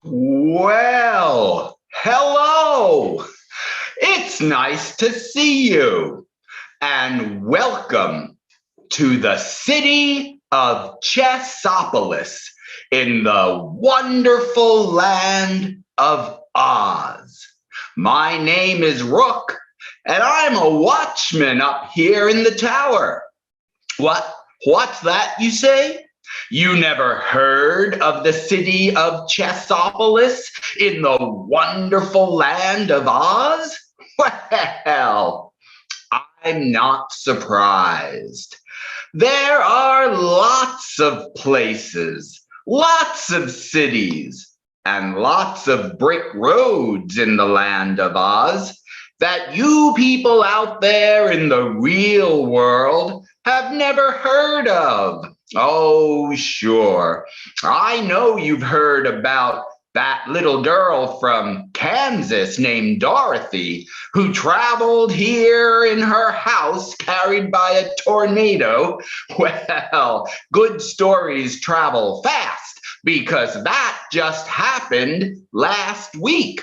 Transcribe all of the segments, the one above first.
Well, hello. It's nice to see you. And welcome to the city of Chessopolis in the wonderful land of Oz. My name is Rook, and I'm a watchman up here in the tower. What? What's that, you say? You never heard of the city of Chessopolis in the wonderful land of Oz? Well, I'm not surprised. There are lots of places, lots of cities, and lots of brick roads in the land of Oz that you people out there in the real world have never heard of. Oh, sure. I know you've heard about that little girl from Kansas named Dorothy, who traveled here in her house carried by a tornado. Well, good stories travel fast because that just happened last week.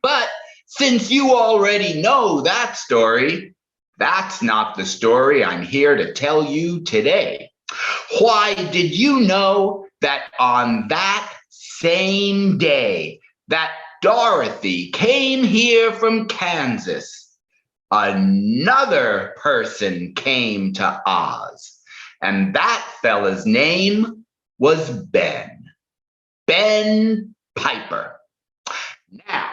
But since you already know that story, that's not the story I'm here to tell you today. Why, did you know that on that same day that Dorothy came here from Kansas, another person came to Oz, and that fella's name was Ben. Ben Piper. Now,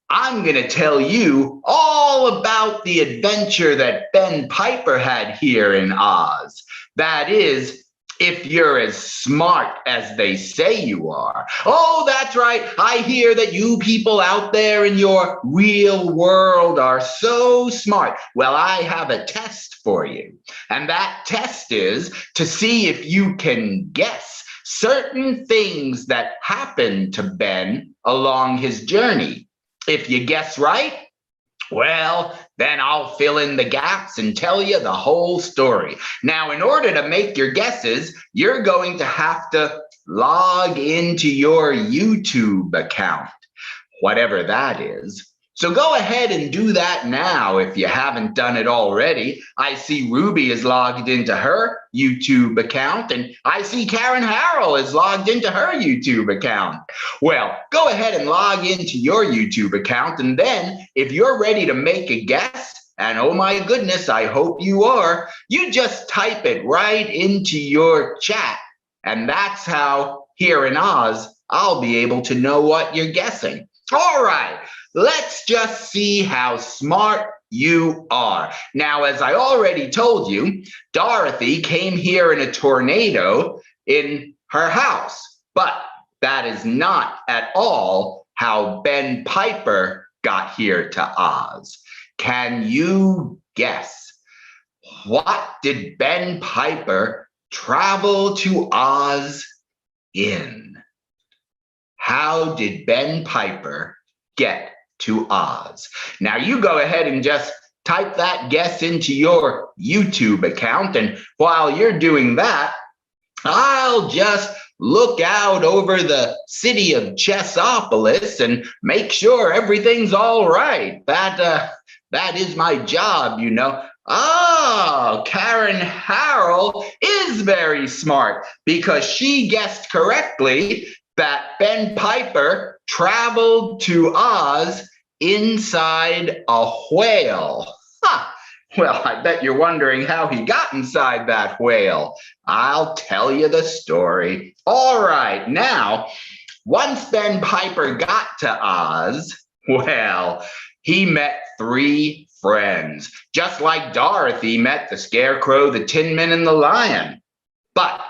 I'm going to tell you all about the adventure that Ben Piper had here in Oz. That is, if you're as smart as they say you are. Oh, that's right. I hear that you people out there in your real world are so smart. Well, I have a test for you. And that test is to see if you can guess certain things that happened to Ben along his journey. If you guess right, well, then I'll fill in the gaps and tell you the whole story. Now, in order to make your guesses, you're going to have to log into your YouTube account, whatever that is. So go ahead and do that now if you haven't done it already. I see Ruby is logged into her YouTube account, and I see Karen Harrell is logged into her YouTube account. Well, go ahead and log into your YouTube account, and then if you're ready to make a guess, and oh my goodness, I hope you are, you just type it right into your chat. And that's how here in Oz, I'll be able to know what you're guessing. All right. Let's just see how smart you are. Now, as I already told you, Dorothy came here in a tornado in her house, but that is not at all how Ben Piper got here to Oz. Can you guess? What did Ben Piper travel to Oz in? How did Ben Piper get to Oz? Now you go ahead and just type that guess into your YouTube account, and while you're doing that, I'll just look out over the city of Chessopolis and make sure everything's all right. That is my job, you know. Oh, Karen Harrell is very smart because she guessed correctly that Ben Piper traveled to Oz inside a whale. Ha! Well, I bet you're wondering how he got inside that whale. I'll tell you the story. All right, now, once Ben Piper got to Oz, well, he met three friends, just like Dorothy met the Scarecrow, the Tin Man, and the Lion. But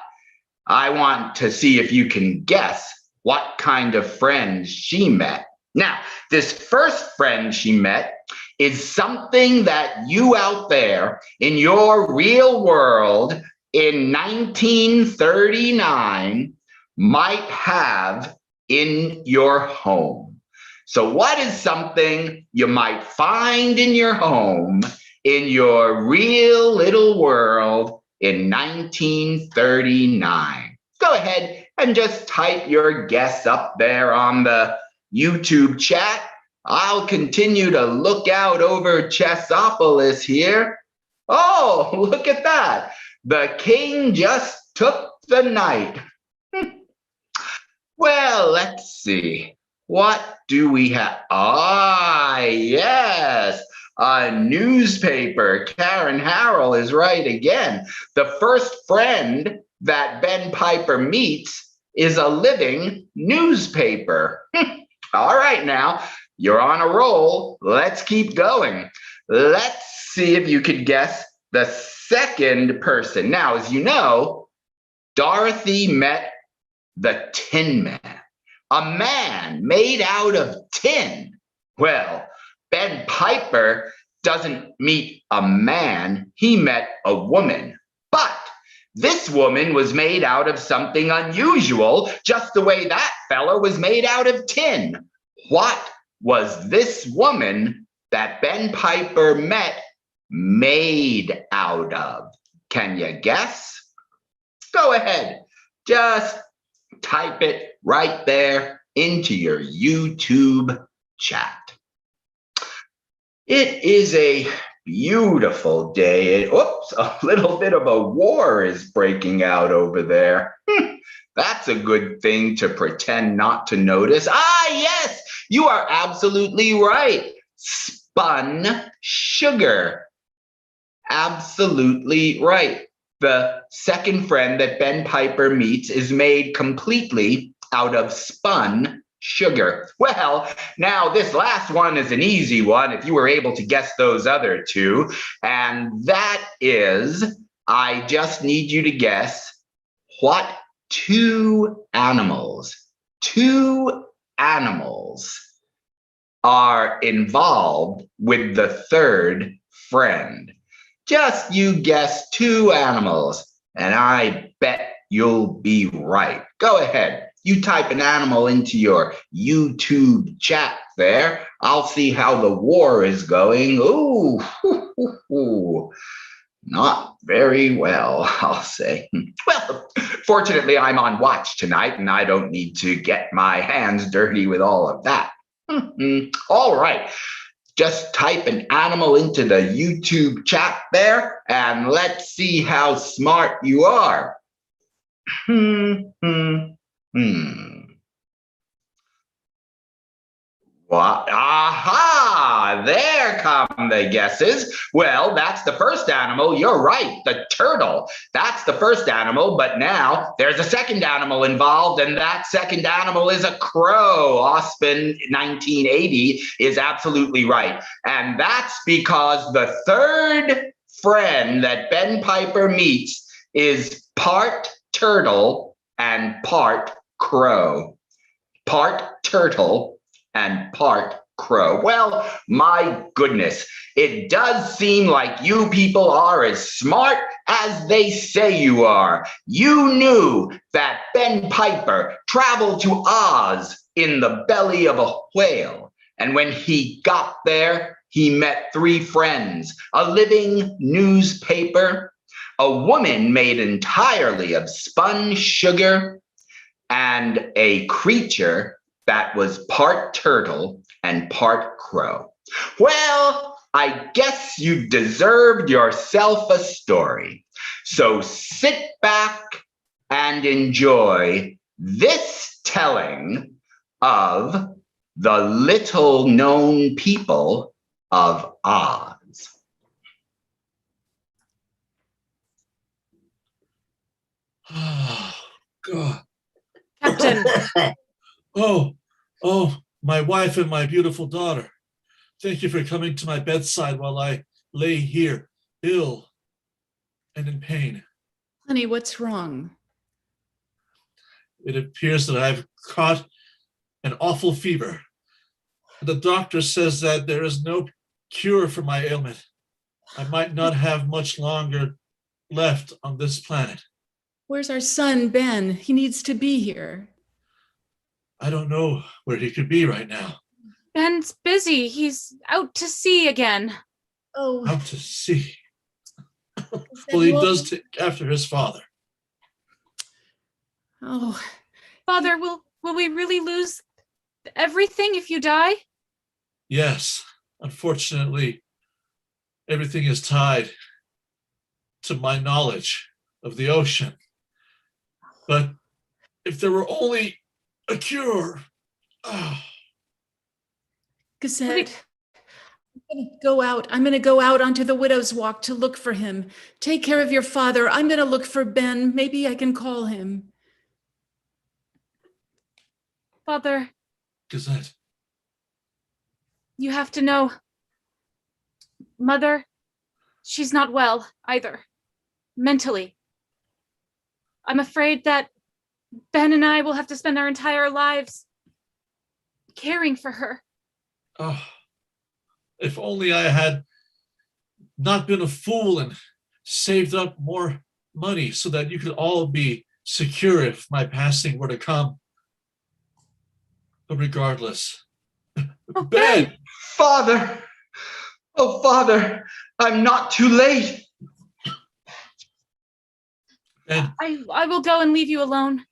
I want to see if you can guess what kind of friends she met. Now, this first friend she met is something that you out there in your real world in 1939 might have in your home. So what is something you might find in your home in your real little world in 1939? Go ahead, and just type your guess up there on the YouTube chat. I'll continue to look out over Chessopolis here. Oh, look at that. The king just took the night. Well, let's see. What do we have? Ah, yes, a newspaper. Karen Harrell is right again. The first friend that Ben Piper meets is a living newspaper. All right, now, you're on a roll. Let's keep going. Let's see if you could guess the second person. Now, as you know, Dorothy met the Tin Man, a man made out of tin. Well, Ben Piper doesn't meet a man, he met a woman. But this woman was made out of something unusual, just the way that fella was made out of tin. What was this woman that Ben Piper met made out of? Can you guess? Go ahead. Just type it right there into your YouTube chat. It is a beautiful day. Oops, a little bit of a war is breaking out over there. That's a good thing to pretend not to notice. Ah, yes, you are absolutely right. Spun sugar. Absolutely right. The second friend that Ben Piper meets is made completely out of spun sugar. Well, now this last one is an easy one if you were able to guess those other two. And that is, I just need you to guess what two animals are involved with the third friend. Just you guess two animals, and I bet you'll be right. Go ahead. You type an animal into your YouTube chat there. I'll see how the war is going. Ooh, not very well, I'll say. Well, fortunately, I'm on watch tonight, and I don't need to get my hands dirty with all of that. All right. Just type an animal into the YouTube chat there, and let's see how smart you are. What? Aha! There come the guesses. Well, that's the first animal. You're right, the turtle. That's the first animal, but now there's a second animal involved, and that second animal is a crow. Ospen 1980 is absolutely right. And that's because the third friend that Ben Piper meets is part turtle and part crow. Part turtle and part crow. Well, my goodness, it does seem like you people are as smart as they say you are. You knew that Ben Piper traveled to Oz in the belly of a whale. And when he got there, he met three friends, a living newspaper, a woman made entirely of spun sugar, and a creature that was part turtle and part crow. Well, I guess you deserved yourself a story. So sit back and enjoy this telling of the little known people of Oz. Oh, God. Captain. Oh, my wife and my beautiful daughter. Thank you for coming to my bedside while I lay here, ill and in pain. Honey, what's wrong? It appears that I've caught an awful fever. The doctor says that there is no cure for my ailment. I might not have much longer left on this planet. Where's our son, Ben? He needs to be here. I don't know where he could be right now. Ben's busy. He's out to sea again. Oh, Out to sea. Well, he does take after his father. Oh, Father, will we really lose everything if you die? Yes, unfortunately, everything is tied to my knowledge of the ocean. But if there were only a cure. Oh. Gazette, I'm going to go out onto the widow's walk to look for him. Take care of your father. I'm going to look for Ben. Maybe I can call him. Father, Gazette. you have to know. Mother, she's not well either. Mentally. I'm afraid that Ben and I will have to spend our entire lives caring for her. Oh, if only I had not been a fool and saved up more money so that you could all be secure if my passing were to come. But regardless, Oh, Ben! Father! Oh, Father, I'm not too late. Ben, I will go and leave you alone.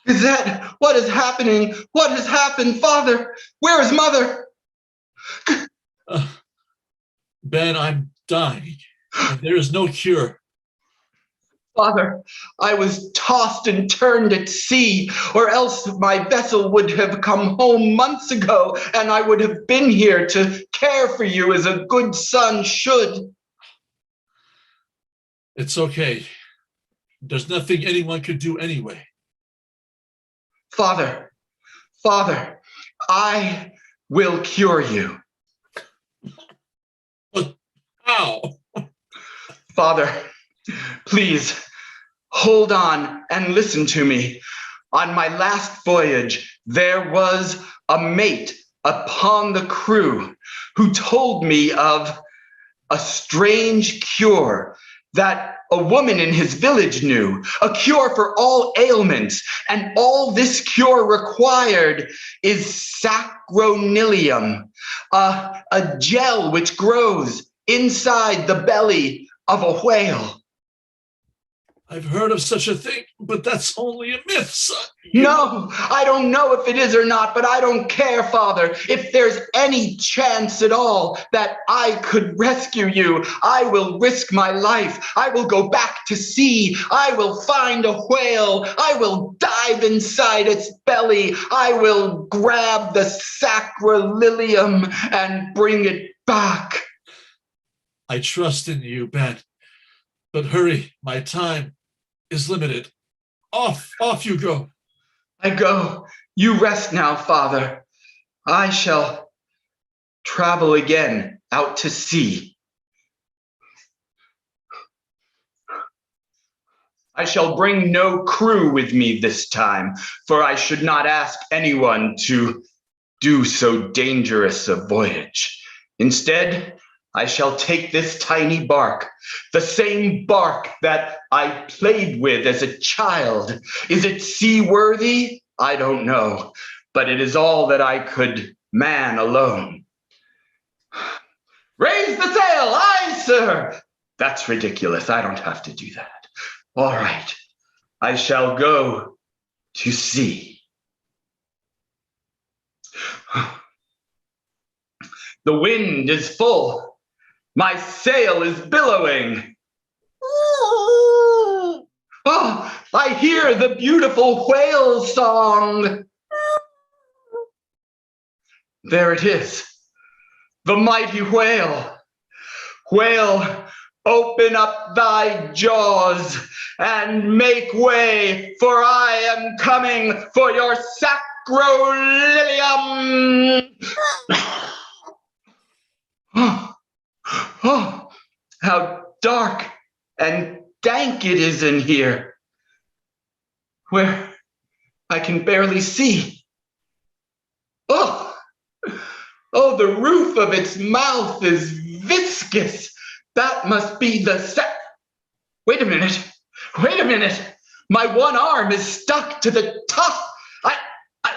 Gazette, what is happening? What has happened? Father, where is Mother? Ben, I'm dying, and there is no cure. Father, I was tossed and turned at sea, or else my vessel would have come home months ago, and I would have been here to care for you as a good son should. It's okay. There's nothing anyone could do anyway. Father, I will cure you. But how? Father, please hold on and listen to me. On my last voyage, there was a mate upon the crew who told me of a strange cure that a woman in his village knew, a cure for all ailments, and all this cure required is sacronilium, a gel which grows inside the belly of a whale. I've heard of such a thing, but that's only a myth, son. No, I don't know if it is or not, but I don't care, Father. If there's any chance at all that I could rescue you, I will risk my life. I will go back to sea. I will find a whale. I will dive inside its belly. I will grab the sacralilium and bring it back. I trust in you, Ben. But hurry, my time is limited. Off you go. I go. You rest now, Father. I shall travel again out to sea. I shall bring no crew with me this time, for I should not ask anyone to do so dangerous a voyage. Instead, I shall take this tiny bark, the same bark that I played with as a child. Is it seaworthy? I don't know, but it is all that I could man alone. Raise the sail, aye, sir. That's ridiculous. I don't have to do that. All right, I shall go to sea. The wind is full. My sail is billowing. Oh, I hear the beautiful whale song. There it is, the mighty whale. Whale, open up thy jaws and make way, for I am coming for your sacralilium. Oh, how dark and dank it is in here, where I can barely see. Oh, the roof of its mouth is viscous. That must be the Wait a minute. My one arm is stuck to the top.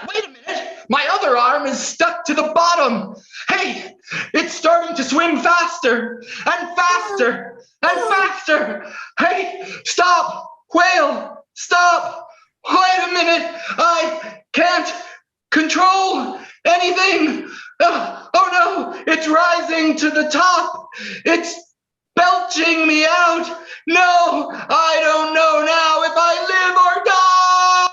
Wait a minute. My other arm is stuck to the bottom. Hey, it's starting to swim faster and faster and faster. Hey, stop, whale, stop. Wait a minute! I can't control anything! Oh no! It's rising to the top! It's belching me out! No! I don't know now if I live or die!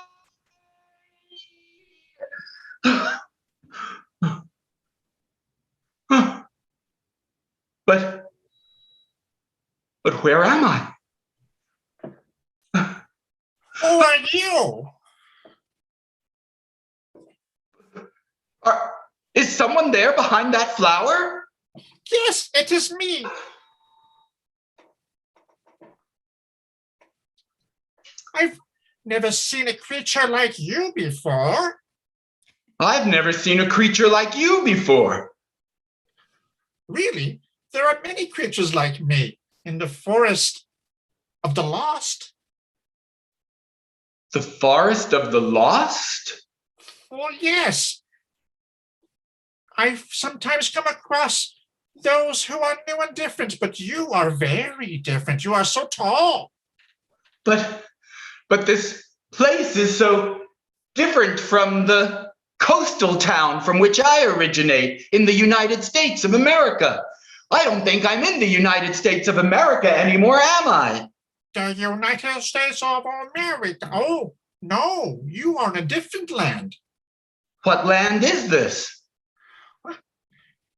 But where am I? Who are you? Is someone there behind that flower? Yes, it is me. I've never seen a creature like you before. I've never seen a creature like you before. Really? There are many creatures like me in the forest of the lost. The forest of the lost? Well, yes. I've sometimes come across those who are new and different, but you are very different. You are so tall. But this place is so different from the coastal town from which I originate in the United States of America. I don't think I'm in the United States of America anymore, am I? The United States of America. Oh, no, you are in a different land. What land is this?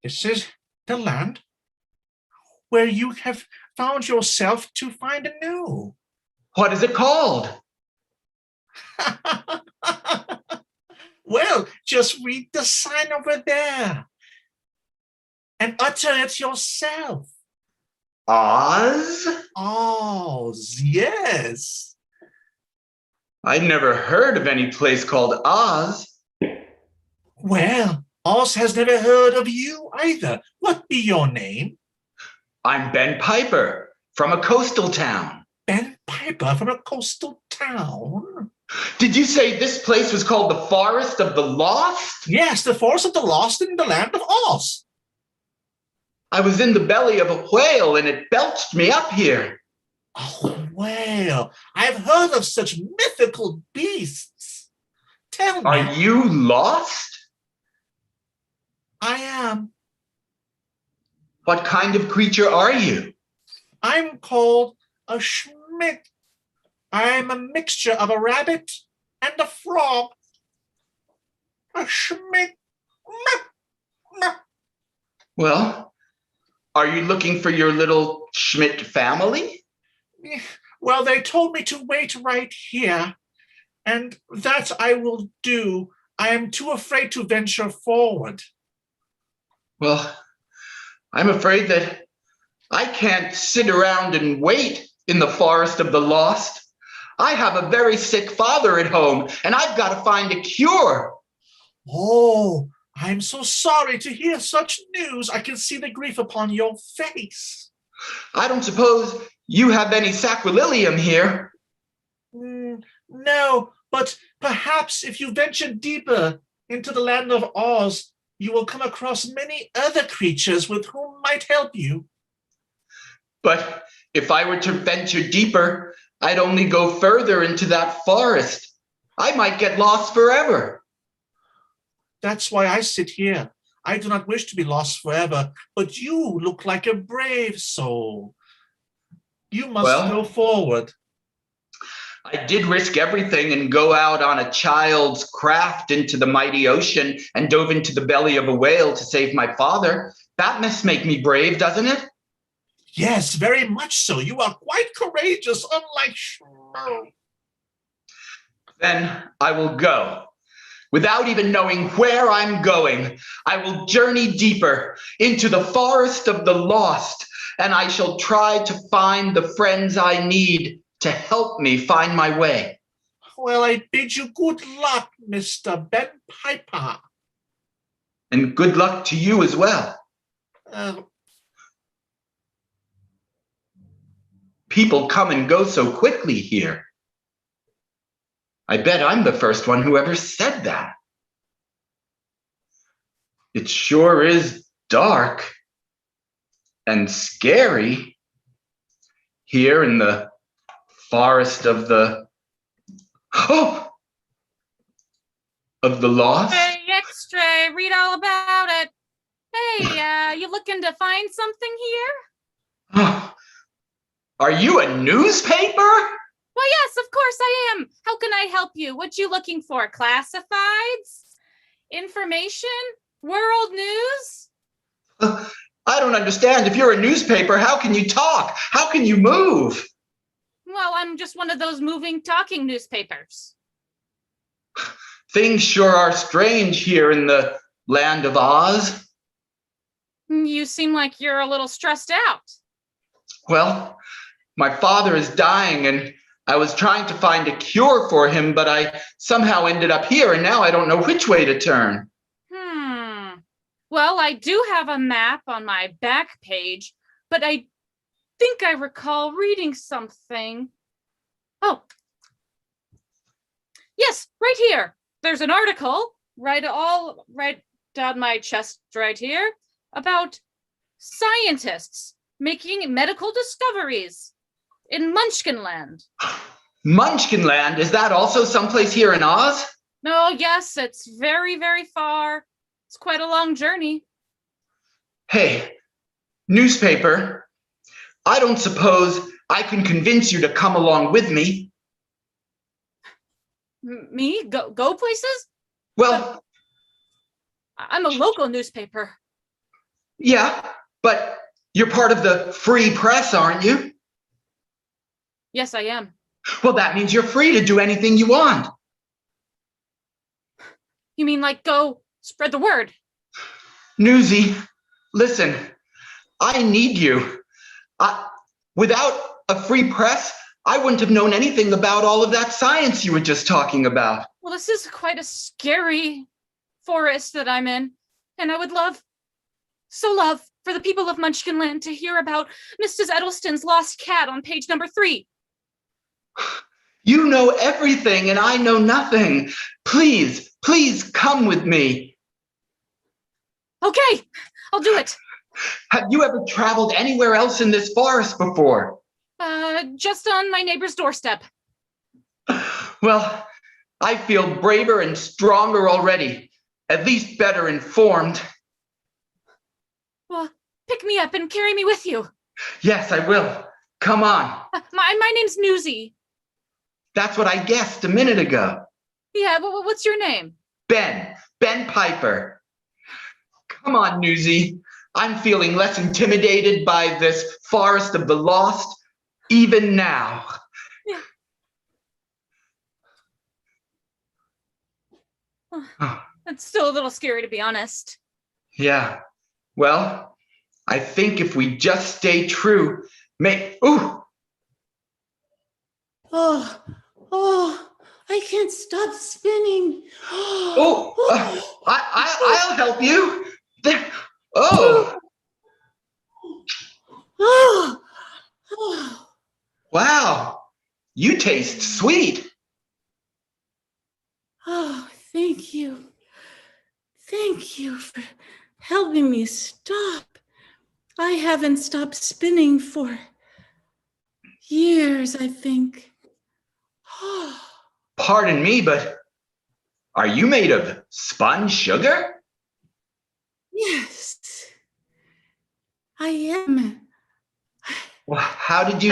This is the land where you have found yourself to find anew. What is it called? Well, just read the sign over there and utter it yourself. Oz? Oz, yes. I'd never heard of any place called Oz. Well, Oz has never heard of you either. What be your name? I'm Ben Piper from a coastal town. Ben Piper from a coastal town? Did you say this place was called the Forest of the Lost? Yes, the Forest of the Lost in the land of Oz. I was in the belly of a whale and it belched me up here. Oh, well, I've heard of such mythical beasts. Tell me. Are you lost? I am. What kind of creature are you? I'm called a schmick. I'm a mixture of a rabbit and a frog. A schmick. Well, are you looking for your little Schmidt family? Well, they told me to wait right here, and that I will do. I am too afraid to venture forward. Well, I'm afraid that I can't sit around and wait in the Forest of the Lost. I have a very sick father at home, and I've got to find a cure. Oh, I'm so sorry to hear such news. I can see the grief upon your face. I don't suppose you have any sacrililium here. No, but perhaps if you venture deeper into the land of Oz, you will come across many other creatures with whom might help you. But if I were to venture deeper, I'd only go further into that forest. I might get lost forever. That's why I sit here. I do not wish to be lost forever, but you look like a brave soul. You must go forward. I did risk everything and go out on a child's craft into the mighty ocean and dove into the belly of a whale to save my father. That must make me brave, doesn't it? Yes, very much so. You are quite courageous, unlike Shmo. Then I will go. Without even knowing where I'm going, I will journey deeper into the forest of the lost, and I shall try to find the friends I need to help me find my way. Well, I bid you good luck, Mr. Ben Piper. And good luck to you as well. People come and go so quickly here. I bet I'm the first one who ever said that. It sure is dark and scary here in the forest of the... Oh! of the lost? Hey, extra, read all about it. Hey, you looking to find something here? Are you a newspaper? Well, yes, of course I am. How can I help you? What you looking for? Classifieds? Information? World news? I don't understand. If you're a newspaper, how can you talk? How can you move? Well, I'm just one of those moving, talking newspapers. Things sure are strange here in the land of Oz. You seem like you're a little stressed out. Well, my father is dying and I was trying to find a cure for him, but I somehow ended up here and now I don't know which way to turn. Well, I do have a map on my back page, but I think I recall reading something. Oh. Yes, right here. There's an article right down my chest right here about scientists making medical discoveries in Munchkinland. Munchkinland? Is that also someplace here in Oz? No, yes, it's very, very far. It's quite a long journey. Hey, newspaper, I don't suppose I can convince you to come along with me. Me? Go places? Well, I'm a local newspaper. yeah, but you're part of the free press, aren't you? Yes, I am. Well, that means you're free to do anything you want. You mean like go spread the word? Newsy, listen, I need you. Without a free press, I wouldn't have known anything about all of that science you were just talking about. Well, this is quite a scary forest that I'm in, and I would love for the people of Munchkinland to hear about Mrs. Edelston's lost cat on page number 3. You know everything and I know nothing. Please, please come with me. Okay, I'll do it. Have you ever traveled anywhere else in this forest before? Just on my neighbor's doorstep. Well, I feel braver and stronger already, at least better informed. Well, pick me up and carry me with you. Yes, I will. Come on. My name's Newsy. That's what I guessed a minute ago. Yeah, what's your name? Ben Piper. Come on, Newsy. I'm feeling less intimidated by this forest of the lost, even now. Yeah. It's still a little scary, to be honest. Yeah. Well, I think if we just stay true, ooh. Oh, I can't stop spinning. I'll help you. Oh. Wow. You taste sweet. Oh, thank you. Thank you for helping me stop. I haven't stopped spinning for years, I think. Pardon me, but are you made of spun sugar? Yes, I am. Well, how did you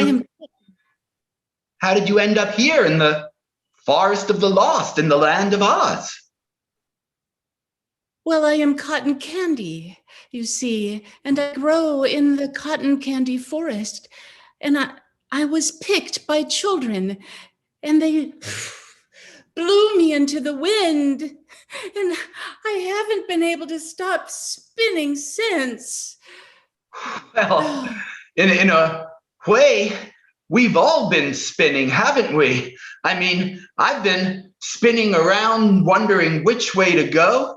end up here in the forest of the lost in the land of Oz? Well, I am cotton candy, you see, and I grow in the cotton candy forest. And I was picked by children, and they blew me into the wind. And I haven't been able to stop spinning since. Well, in a way, we've all been spinning, haven't we? I mean, I've been spinning around wondering which way to go.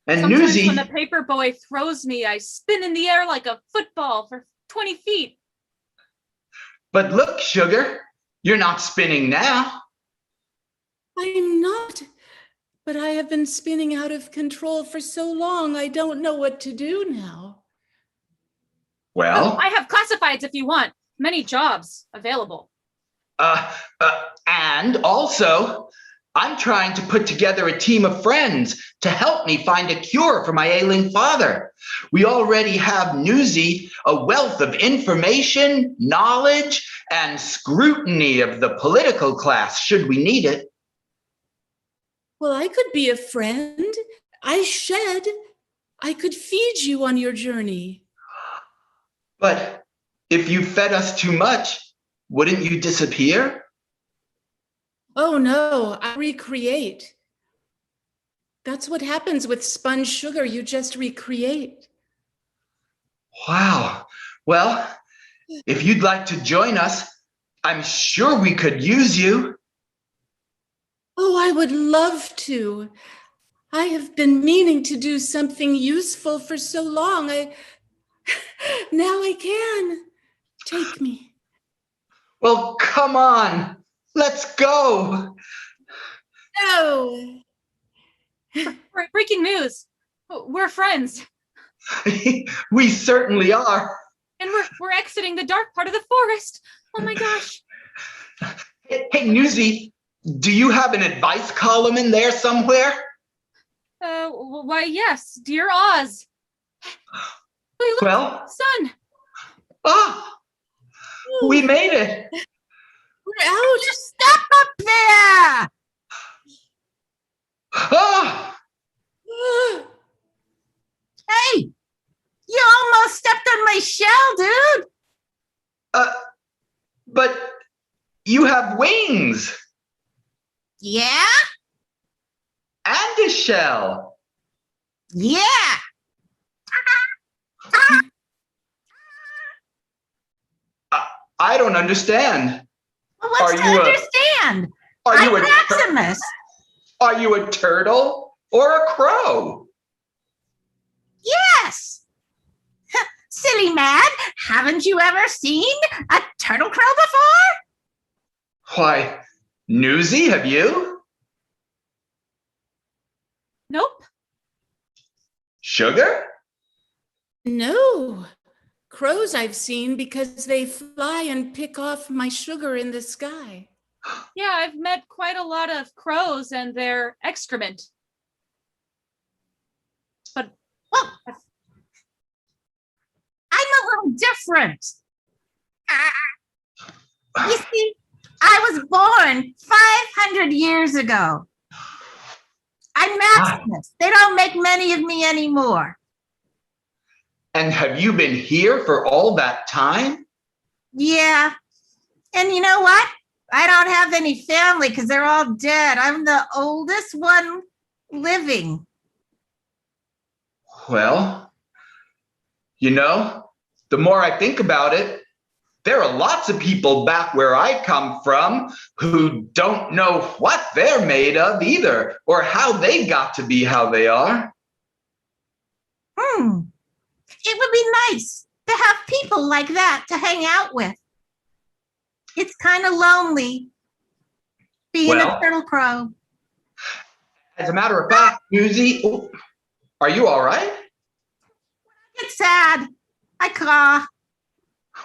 And sometimes Newsy, when the paper boy throws me, I spin in the air like a football for 20 feet. But look, Sugar, you're not spinning now. I'm not, but I have been spinning out of control for so long, I don't know what to do now. Well, I have classifieds if you want. Many jobs available. And also, I'm trying to put together a team of friends to help me find a cure for my ailing father. We already have Newsy, a wealth of information, knowledge, and scrutiny of the political class, should we need it. Well, I could be a friend. I could feed you on your journey. But if you fed us too much, wouldn't you disappear? Oh no, I recreate. That's what happens with sponge sugar. You just recreate. Wow. Well, if you'd like to join us, I'm sure we could use you. Oh, I would love to. I have been meaning to do something useful for so long. Now I can. Take me. Well, come on. Let's go. No. Breaking news. We're friends. We certainly are. And we're exiting the dark part of the forest. Oh my gosh. Hey, Newsy, do you have an advice column in there somewhere? Why, yes, dear Oz. Hey, look, Well, sun. we made it. We're out. Step up there! Ah, Hey, you almost stepped on my shell, dude. but you have wings Yeah? and a shell. Yeah. I don't understand. Well, what's Are to you a- understand? Are you I'm Maximus. Are you a turtle or a crow? Yes. Silly man, haven't you ever seen a turtle crow before? Why, Newsy, have you? Nope. Sugar? No. Crows I've seen because they fly and pick off my sugar in the sky. Yeah, I've met quite a lot of crows and their excrement. But Well, I'm a little different. You see, I was born 500 years ago. I'm Maximus. They don't make many of me anymore. And have you been here for all that time? Yeah. And you know what? I don't have any family because they're all dead. I'm the oldest one living. Well, you know, the more I think about it, there are lots of people back where I come from who don't know what they're made of either, or how they got to be how they are. It would be nice to have people like that to hang out with. It's kind of lonely being Well, a turtle crow. As a matter of fact, Newsy, are you all right? It's sad. I caw.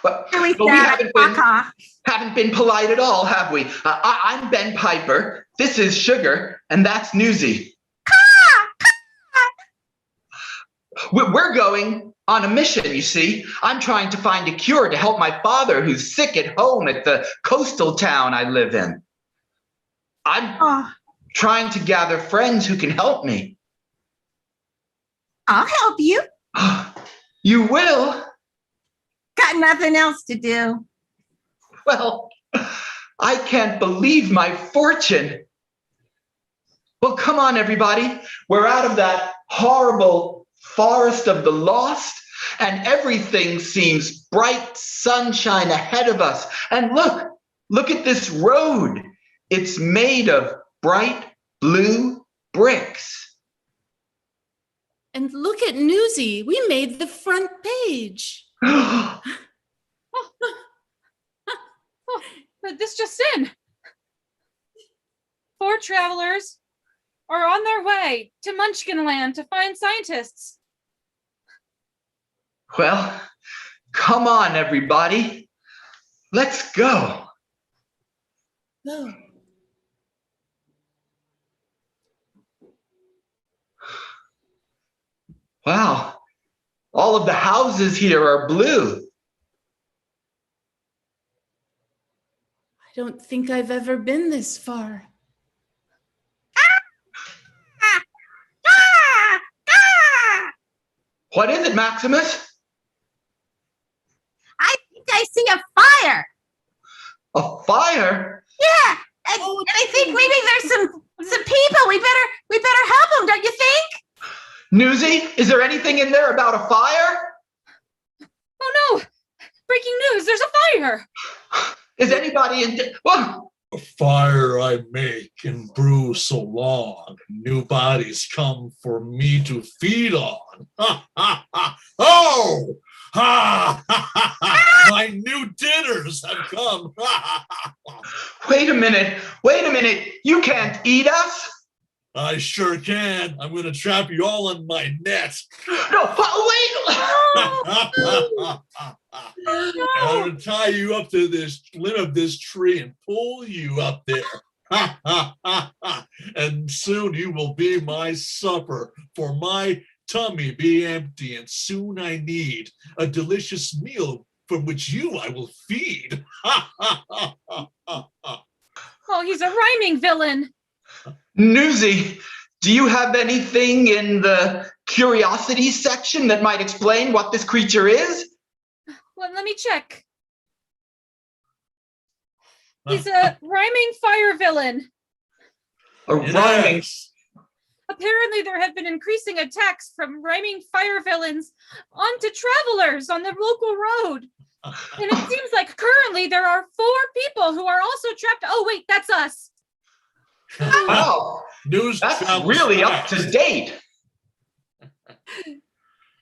Well, Really but we sad. I caw. haven't been polite at all, have we? I'm Ben Piper. This is Sugar, and that's Newsy. We're going on a mission, you see. I'm trying to find a cure to help my father who's sick at home at the coastal town I live in. I'm Oh, trying to gather friends who can help me. I'll help you. You will? Got nothing else to do. Well, I can't believe my fortune. Well, come on, everybody. We're out of that horrible forest of the lost, and everything seems bright sunshine ahead of us. And look at this road. It's made of bright blue bricks. And look at Newsy. We made the front page. But this just in. 4 travelers are on their way to Munchkinland to find scientists. Well, come on, everybody. Let's go. Go. Wow. All of the houses here are blue. I don't think I've ever been this far. What is it, Maximus? I think I see a fire. A fire? Yeah, and I think maybe there's some people. We better help them, don't you think? Newsy, is there anything in there about a fire? Oh no! Breaking news, there's a fire! Is anybody in? Whoa. The fire I make and brew so long, new bodies come for me to feed on. Ha ha ha! Oh! Ha ha ha ha! My new dinners have come. Ha ha ha! Wait a minute. You can't eat us? I sure can. I'm gonna trap you all in my net. No, wait. I'm gonna tie you up to this limb of this tree and pull you up there. And soon you will be my supper, for my tummy be empty, and soon I need a delicious meal from which you I will feed. Oh, he's a rhyming villain. Newsy, do you have anything in the curiosities section that might explain what this creature is? Well, let me check. He's a rhyming fire villain. A rhyming. Apparently, there have been increasing attacks from rhyming fire villains onto travelers on the local road. And it seems like currently there are 4 people who are also trapped. Oh, wait, that's us. Wow, News that's travels really fast. up to date.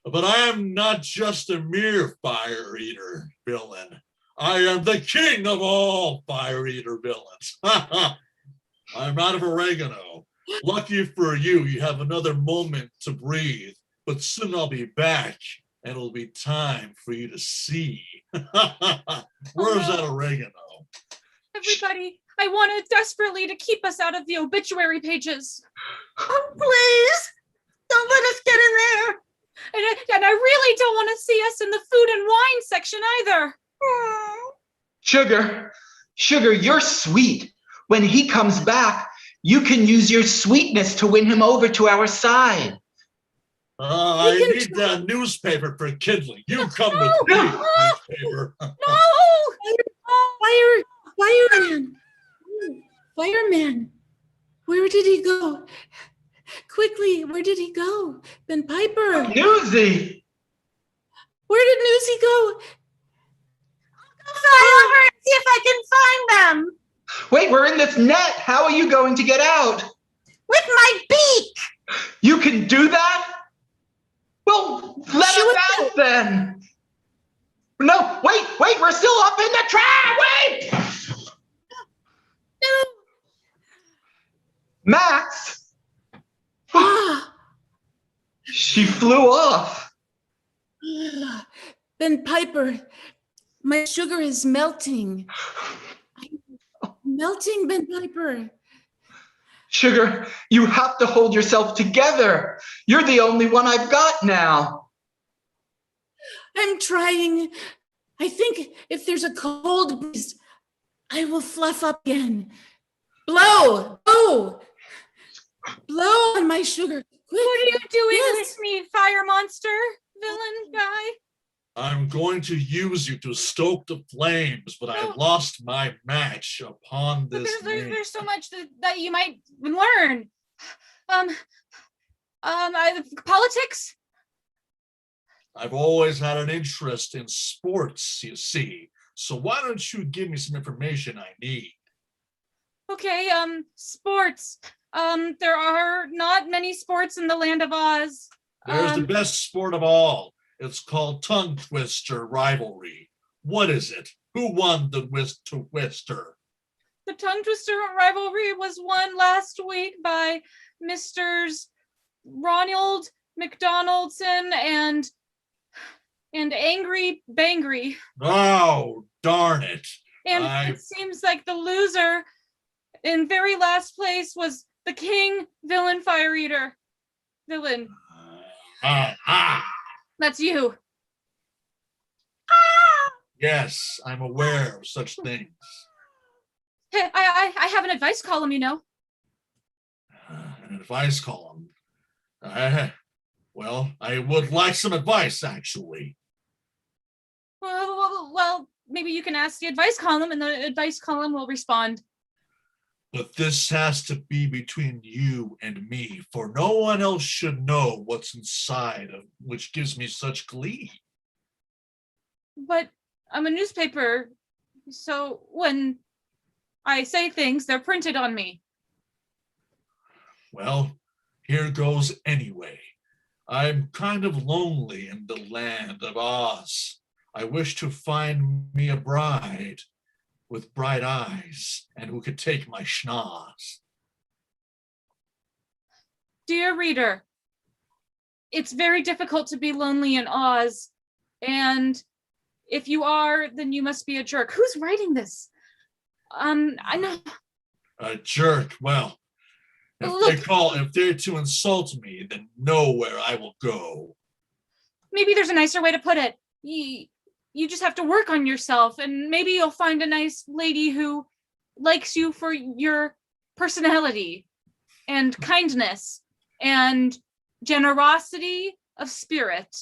But I am not just a mere fire eater villain. I am the king of all fire eater villains. I'm out of oregano. Lucky for you, you have another moment to breathe. But soon I'll be back, and it'll be time for you to see. Where's that oregano? Everybody, I wanted desperately to keep us out of the obituary pages. Oh, please, don't let us get in there. And I really don't want to see us in the food and wine section either. Sugar, you're sweet. When he comes back, you can use your sweetness to win him over to our side. I need that newspaper for kindling. You come with me, newspaper. No! Fireman, where did he go? Quickly, where did he go? Ben Piper, Newsy! where did Newsy go? I'll fly over and see if I can find them. Wait, we're in this net. How are you going to get out? With my beak. You can do that? Well, let us out then. No, wait, we're still up in the trap. Wait! No. Max! Ah, She flew off. Ben Piper, my sugar is melting. Melting, Ben Piper. Sugar, you have to hold yourself together. You're the only one I've got now. I'm trying. I think if there's a cold breeze, I will fluff up again. Blow! Blow on my sugar. Quick. What are you doing Yes. with me, fire monster, villain guy? I'm going to use you to stoke the flames, but I've lost my match upon But this there's so much that you might learn. Politics? I've always had an interest in sports, you see. So why don't you give me some information I need? Okay, sports. There are not many sports in the land of Oz. There's the best sport of all. It's called tongue twister rivalry. What is it? Who won the twister? The tongue twister rivalry was won last week by Misters Ronald McDonaldson and Angry Bangry. Oh, darn it. And it seems like the loser in very last place was the king villain fire eater. Villain. That's you. Yes, I'm aware of such things. Hey, I have an advice column, you know. An advice column. Well, I would like some advice, actually. Well, maybe you can ask the advice column and the advice column will respond. But this has to be between you and me, for no one else should know what's inside of which gives me such glee. But I'm a newspaper, so when I say things, they're printed on me. Well, here goes anyway. I'm kind of lonely in the land of Oz. I wish to find me a bride with bright eyes and who could take my schnoz. Dear reader, it's very difficult to be lonely in Oz, and if you are, then you must be a jerk. Who's writing this? I know. A jerk. Well, if they're to insult me, then know where I will go. Maybe there's a nicer way to put it. You just have to work on yourself, and maybe you'll find a nice lady who likes you for your personality and kindness and generosity of spirit.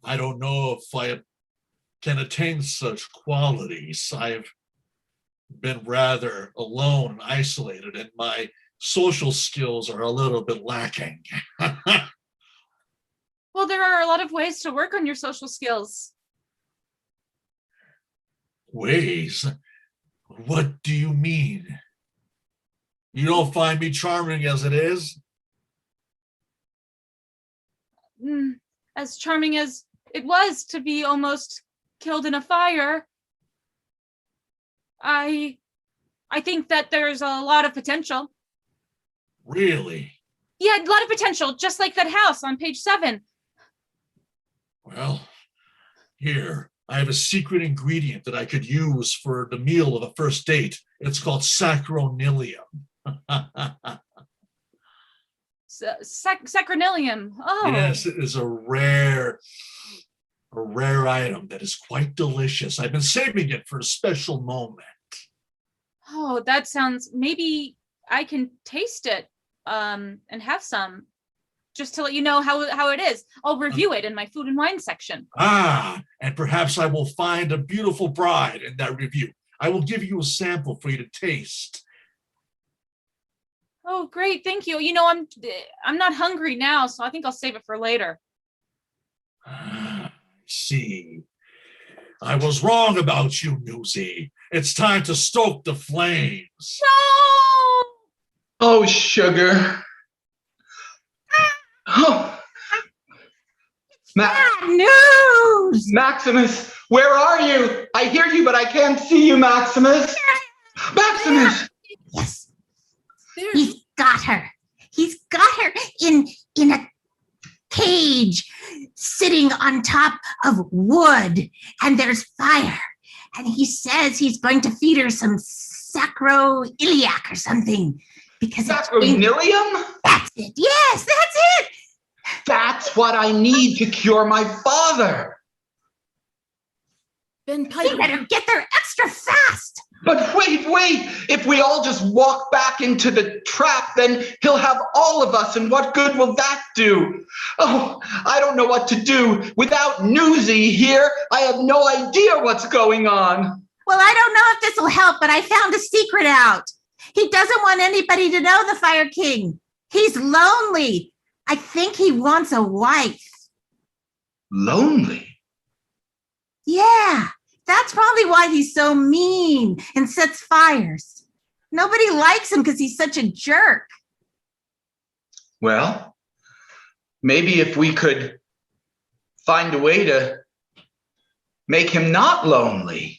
I don't know if I can attain such qualities. I've been rather alone and isolated, and my social skills are a little bit lacking. Well, there are a lot of ways to work on your social skills. Ways? What do you mean? You don't find me charming as it is? As charming as it was to be almost killed in a fire, I think that there's a lot of potential. Really? Yeah, a lot of potential, just like that house on page 7. Well, here, I have a secret ingredient that I could use for the meal of a first date. It's called sacronilium. Sacronilium. Oh. Yes, it is a rare item that is quite delicious. I've been saving it for a special moment. Oh, that sounds, maybe I can taste it and have some, just to let you know how it is. I'll review it in my food and wine section. And perhaps I will find a beautiful bride in that review. I will give you a sample for you to taste. Oh, great, thank you. You know, I'm not hungry now, so I think I'll save it for later. I see. I was wrong about you, Newsy. It's time to stoke the flames. No! Oh, sugar. Oh. Bad news! Maximus, where are you? I hear you, but I can't see you, Maximus. Maximus! Yes, There. he's got her. He's got her in a cage, sitting on top of wood, and there's fire. And he says he's going to feed her some sacroiliac or something. Because Sacronilium? that's it. Yes, that's it. That's what I need to cure my father. Ben You Piper. better get there extra fast. But wait. If we all just walk back into the trap, then he'll have all of us, and what good will that do? Oh, I don't know what to do. Without Newsy here, I have no idea what's going on. Well, I don't know if this will help, but I found a secret out. He doesn't want anybody to know the Fire King. He's lonely. I think he wants a wife. Lonely? Yeah, that's probably why he's so mean and sets fires. Nobody likes him because he's such a jerk. Well, maybe if we could find a way to make him not lonely.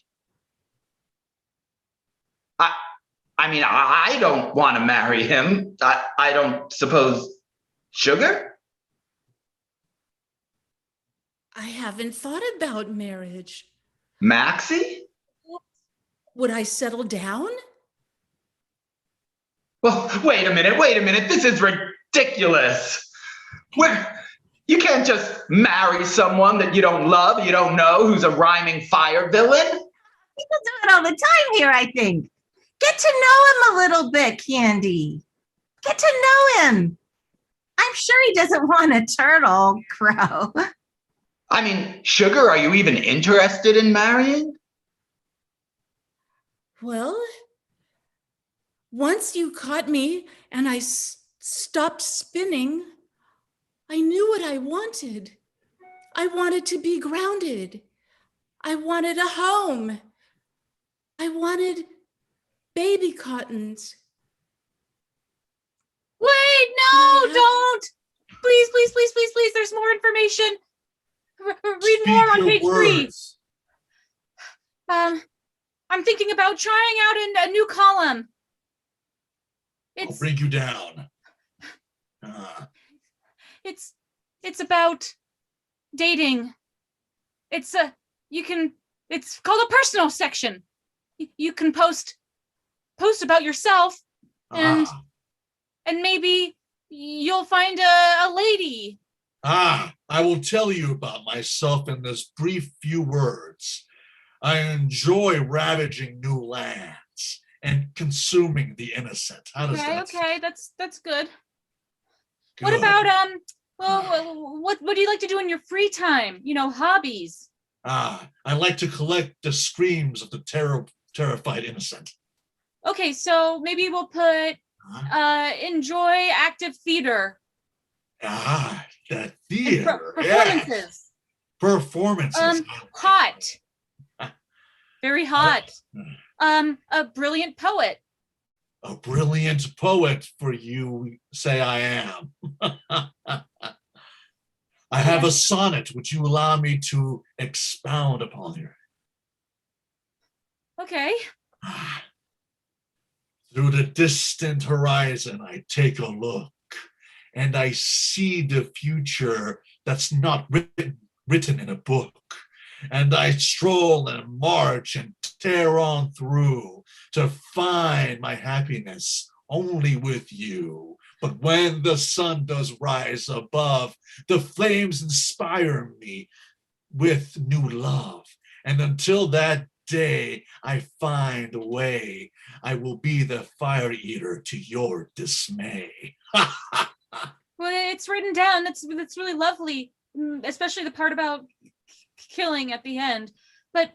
I don't want to marry him. I don't suppose Sugar? I haven't thought about marriage. Maxie? Would I settle down? Well, wait a minute. This is ridiculous. You can't just marry someone that you don't love, you don't know, who's a rhyming fire villain. People do it all the time here, I think. Get to know him a little bit, Candy. Get to know him. I'm sure he doesn't want a turtle, Crow. I mean, Sugar, are you even interested in marrying? Well, once you caught me and I stopped spinning, I knew what I wanted. I wanted to be grounded. I wanted a home. I wanted baby cottons. Wait, no, don't. Please, please, please, please, please. There's more information. Read more on page 3. I'm thinking about trying out a new column. I'll bring you down. It's about dating. It's called a personal section. You can post about yourself and maybe you'll find a lady. I will tell you about myself in this brief few words. I enjoy ravaging new lands and consuming the innocent. How does that sound? Okay, that's good. What about what do you like to do in your free time? You know, hobbies. I like to collect the screams of the terrified innocent. Okay, so maybe we'll put enjoy active theater. That theater. Performances. Yeah. Performances. Hot. Very hot. A brilliant poet. A brilliant poet for you say I am. I have a sonnet. Would you allow me to expound upon it? Okay. Through the distant horizon, I take a look, and I see the future that's not written in a book. And I stroll and march and tear on through to find my happiness only with you. But when the sun does rise above, the flames inspire me with new love. And until that day I find a way, I will be the fire eater to your dismay. Well, it's written down. That's really lovely, especially the part about killing at the end. But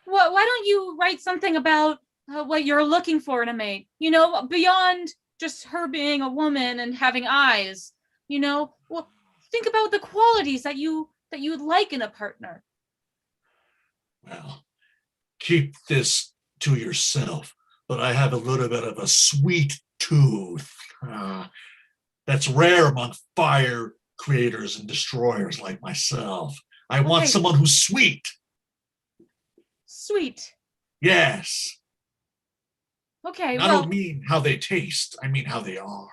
why don't you write something about what you're looking for in a mate? You know, beyond just her being a woman and having eyes. You know, well, think about the qualities that you would like in a partner. Well, keep this to yourself, but I have a little bit of a sweet tooth. That's rare among fire creators and destroyers like myself. I want someone who's sweet. Sweet. Yes. Okay, I don't mean how they taste. I mean how they are.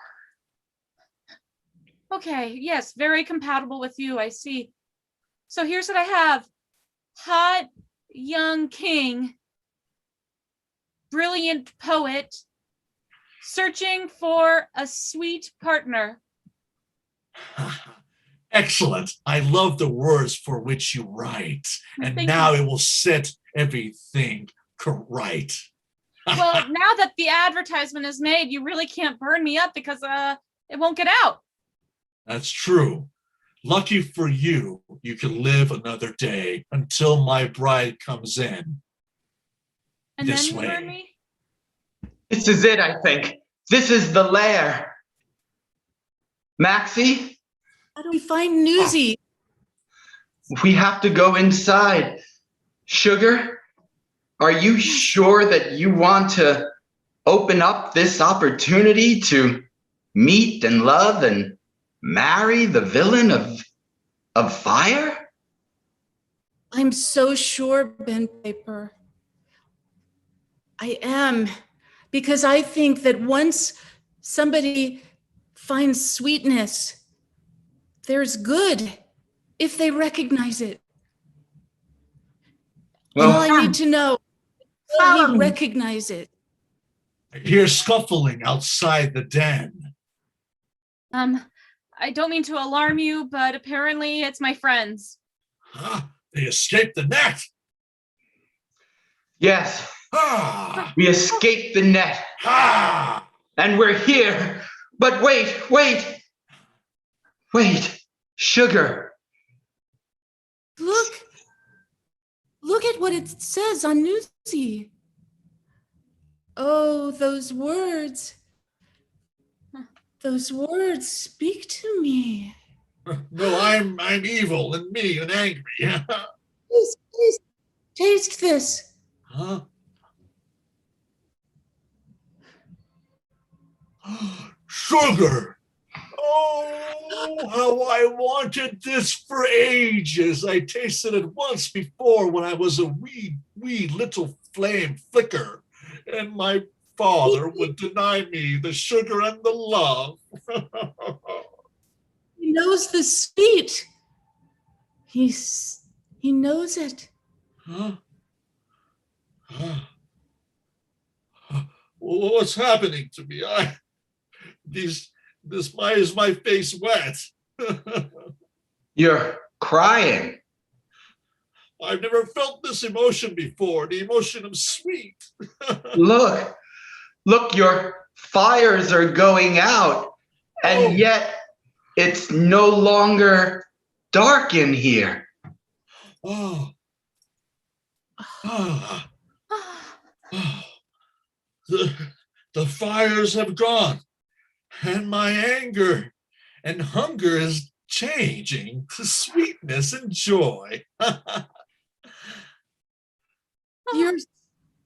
Okay, yes, very compatible with you, I see. So here's what I have. Hot young king, brilliant poet, searching for a sweet partner. Excellent. I love the words for which you write. And Thank now you. it will set everything right. Well, now that the advertisement is made, you really can't burn me up because it won't get out. That's true. Lucky for you, you can live another day until my bride comes in. And this then you way. burn me? This is it, I think. This is the lair. Maxie, How do we find Newsy? we have to go inside. Sugar, are you sure that you want to open up this opportunity to meet and love and marry the villain of fire? I'm so sure, Ben Piper. I am, because I think that once somebody finds sweetness, there's good if they recognize it. Well, All I need to know is Follow he me. recognize it. I hear scuffling outside the den. I don't mean to alarm you, but apparently it's my friends. Huh? They escaped the net. Yes, Ah! we escaped the net Ah! and we're here. But wait, Sugar. Look at what it says on Newsy. Oh, those words. Those words speak to me. No, I'm evil and mean and angry. Please, taste this. Huh? Sugar! Oh, how I wanted this for ages. I tasted it once before when I was a wee little flame flicker, and my father would deny me the sugar and the love. He knows the sweet. He knows it. Huh? What's happening to me? Why is my face wet? You're crying. I've never felt this emotion before, the emotion of sweet. Look, your fires are going out, and yet it's no longer dark in here. Oh. Oh. Oh. The fires have gone, and my anger and hunger is changing to sweetness and joy.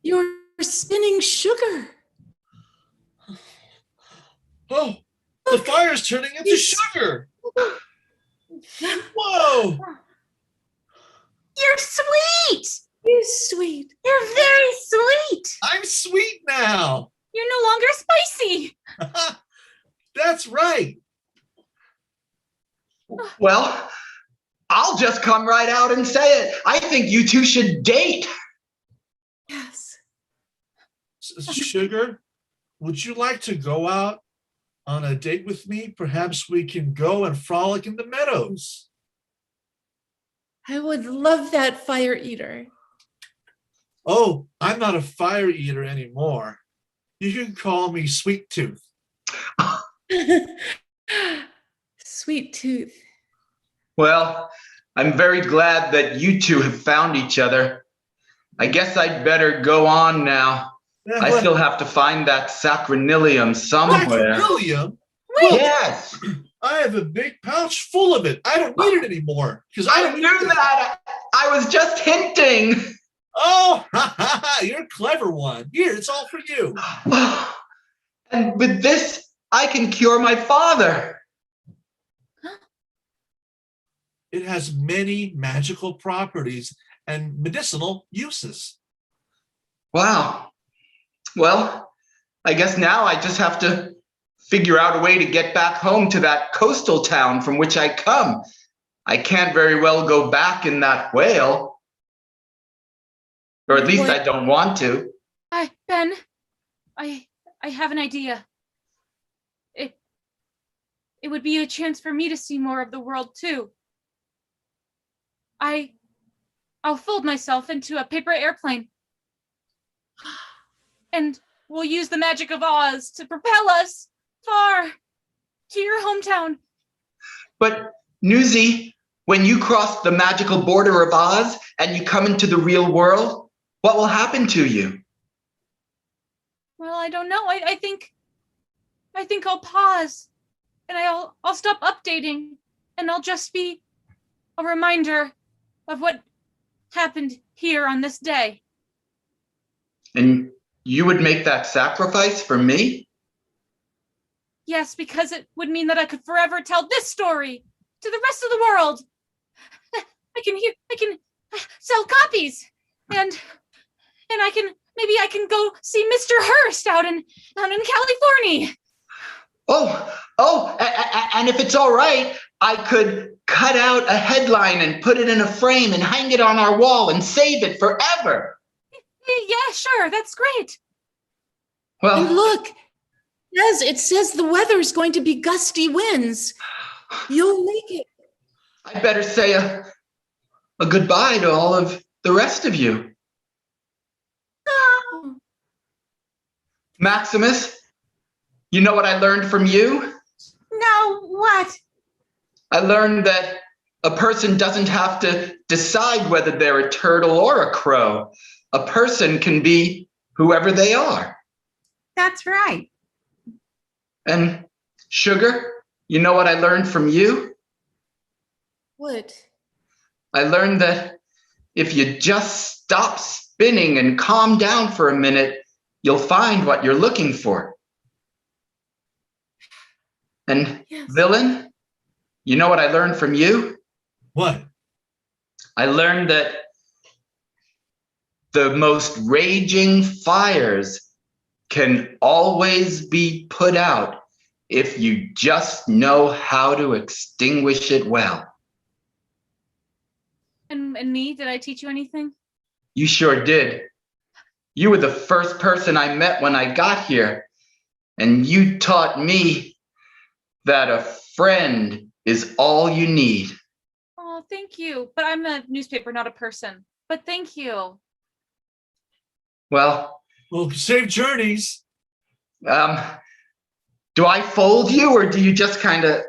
You're spinning sugar. Oh, the fire's turning into sugar. Whoa! You're sweet. You're sweet. You're very sweet. I'm sweet now. You're no longer spicy. That's right. Well, I'll just come right out and say it. I think you two should date. Yes. Sugar, would you like to go out on a date with me? Perhaps we can go and frolic in the meadows. I would love that, Fire Eater. Oh, I'm not a fire eater anymore. You can call me Sweet Tooth. Sweet Tooth. Well, I'm very glad that you two have found each other. I guess I'd better go on now. I still have to find that sacronilium somewhere. Sacronilium? Yes. I have a big pouch full of it. I don't need it anymore. I knew that. I was just hinting. Oh, you're a clever one. Here, it's all for you. And with this, I can cure my father. It has many magical properties and medicinal uses. Wow. Well, I guess now I just have to figure out a way to get back home to that coastal town from which I come. I can't very well go back in that whale. Or at least I don't want to. Ben, I have an idea. It would be a chance for me to see more of the world too. I'll fold myself into a paper airplane. And we'll use the magic of Oz to propel us far to your hometown. But Newsy, when you cross the magical border of Oz and you come into the real world, what will happen to you? Well, I don't know. I think I'll pause and I'll stop updating and I'll just be a reminder of what happened here on this day. And you would make that sacrifice for me? Yes, because it would mean that I could forever tell this story to the rest of the world. I can sell copies and I can go see Mr. Hurst out in California. And if it's all right, I could cut out a headline and put it in a frame and hang it on our wall and save it forever. Yeah, sure, that's great. Well, And look, it says the weather's going to be gusty winds. You'll make it. I'd better say a goodbye to all of the rest of you. Maximus, you know what I learned from you? No, what? I learned that a person doesn't have to decide whether they're a turtle or a crow. A person can be whoever they are. That's right. And Sugar, you know what I learned from you? What? I learned that if you just stop spinning and calm down for a minute, you'll find what you're looking for. And Yes. Villain, you know what I learned from you? What? I learned that the most raging fires can always be put out if you just know how to extinguish it well. And me, did I teach you anything? You sure did. You were the first person I met when I got here, and you taught me that a friend is all you need. Oh, thank you. But I'm a newspaper, not a person. But thank you. Well, Safe journeys. do I fold you or do you just kind of...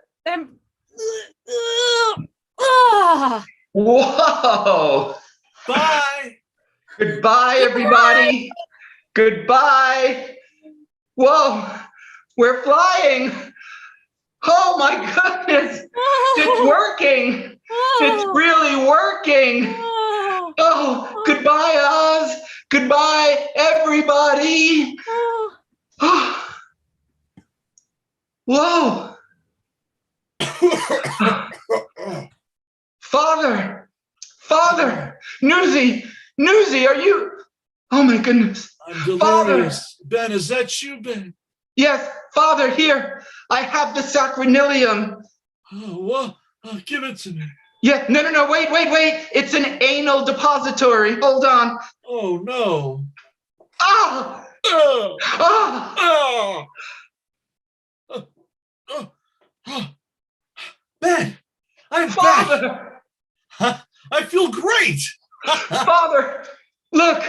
Whoa! Bye. Goodbye, everybody. Goodbye. Whoa, we're flying. Oh my goodness. It's working. It's really working. Oh, goodbye, Oz. Goodbye, everybody. Whoa. Father, Newsy, are you? Oh my goodness. I'm delirious. Ben, is that you, Ben? Yes, Father, here. I have the sacronilium. Oh, well, give it to me. Yeah, no, wait. It's an anal depository. Hold on. Oh, no. Ah! Oh, Ah! Ben, I'm back. Father! I feel great. Father, look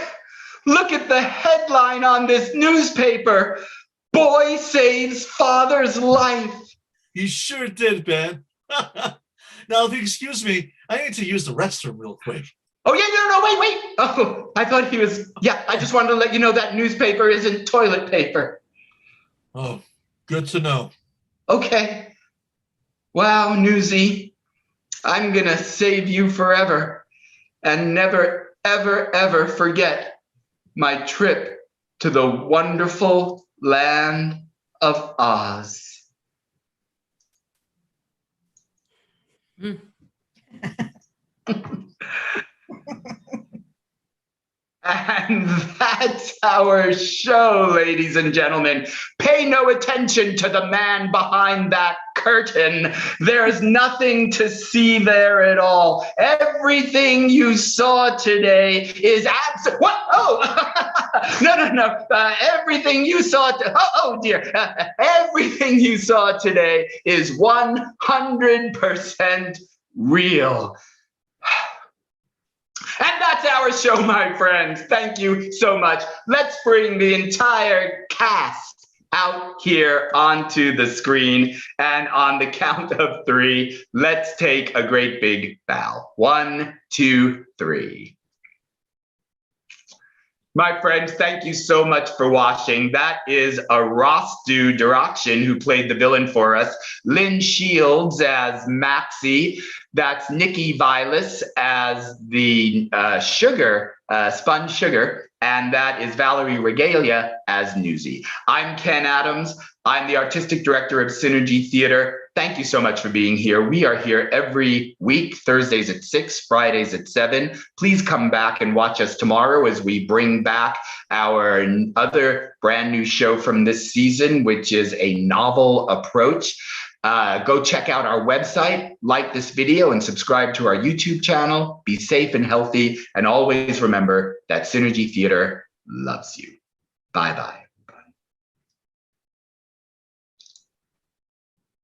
at the headline on this newspaper. Boy saves father's life. You sure did, Ben. Now, if you excuse me, I need to use the restroom real quick. Oh, yeah, no, wait. Oh, I thought he was, yeah, I just wanted to let you know that newspaper isn't toilet paper. Oh, good to know. Okay. Wow, Newsy, I'm gonna save you forever and never, ever forget my trip to the wonderful land of Oz. And that's our show, ladies and gentlemen. Pay no attention to the man behind that curtain. There's nothing to see there at all. Everything you saw today is what? Oh, no. Everything you saw. Oh dear. Everything you saw today is 100% real. And that's our show, my friends. Thank you so much. Let's bring the entire cast out here onto the screen. And on the count of 3, let's take a great big bow. 1, 2, 3. My friends, thank you so much for watching. That is Arastu Dirakshin, who played the villain for us. Lynn Shields as Maxie. That's Nikki Vilas as the Sponge Sugar. And that is Valerie Regalia as Newsy. I'm Ken Adams. I'm the artistic director of Synergy Theater. Thank you so much for being here. We are here every week, Thursdays at 6, Fridays at 7. Please come back and watch us tomorrow as we bring back our other brand new show from this season, which is a novel approach. Go check out our website, like this video, and subscribe to our YouTube channel. Be safe and healthy, and always remember that Synergy Theater loves you. Bye-bye.